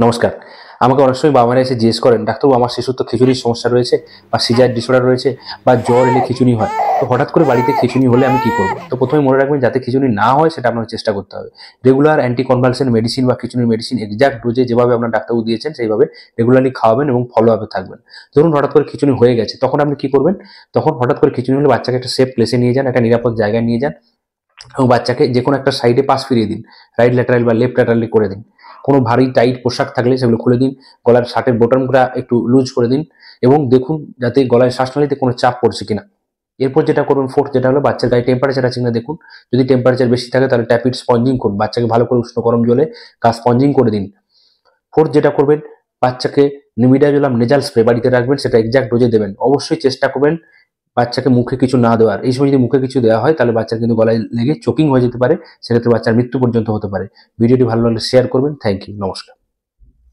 নমস্কার। আমাকে অনেক সময় বাবা-মারা এসে জিজ্ঞেস করেন, "ডাক্তারবাবু আমার শিশুর তো খিঁচুনির সমস্যা রয়েছে বা সিজার ডিসঅর্ডার রয়েছে বা জ্বর এলে খিঁচুনি হয়। তো হঠাৎ করে বাড়িতে খিঁচুনি হলে আমি কি করব?" তো ১ম এ মনে রাখবেন যাতে খিঁচুনি না হয় সেটা আপনাকে চেষ্টা করতে হবে। রেগুলার অ্যান্টি কনভালসেন্ট মেডিসিন বা খিঁচুনির মেডিসিন এক্সাক্ট ডোজে যেভাবে আপনার ডাক্তারবাবু দিয়েছেন সেইভাবে রেগুলারলি খাওয়াবেন এবং ফলো আপ এ থাকবেন। ধরুন হঠাৎ করে খিঁচুনি হয়ে গেছে, তখন আপনি কি করবেন? তখন হঠাৎ করে খিঁচুনি হলে বাচ্চাকে একটা সেফ প্লেস এ নিয়ে যান, একটা নিরাপদ জায়গায় নিয়ে যান এবং বাচ্চাকে যেকোনো একটা সাইডে পাশ ফিরিয়ে দিন। রাইট ল্যাটারাল বা লেফট ল্যাটারালি করে দিন। কোনো ভারী টাইট পোশাক থাকলে সেগুলো খুলে দিন। গলার শার্টের বোতামগুলা একটু লুজ করে দিন এবং দেখুন যাতে গলায় শ্বাসনালীতে কোনো চাপ পড়ছে কিনা। এরপর যেটা করবেন, ফোর্থ যেটা হলো, বাচ্চার গায়ে টেম্পারেচার আছে কিনা দেখুন। যদি টেম্পারেচার বেশি থাকে তাহলে ট্যাপিড স্পঞ্জিং করুন। বাচ্চাকে ভালো করে উষ্ণ গরম জলে স্পঞ্জিং করে দিন। ফোর্থ যেটা করবেন, বাচ্চাকে নিমিডাজোলাম নেজাল স্প্রে বাড়িতে রাখবেন, সেটা এক্সাক্ট ডোজে দেবেন। অবশ্যই চেষ্টা করবেন বাচ্চাকে মুখে কিছু না দেওয়ার। এই সময় যদি মুখে কিছু দেওয়া হয় তাহলে বাচ্চার কিন্তু গলায় লেগে চোকিং হয়ে যেতে পারে। সেক্ষেত্রে বাচ্চার মৃত্যু পর্যন্ত হতে পারে। ভিডিওটি ভালো লাগলে শেয়ার করবেন। Thank you. নমস্কার।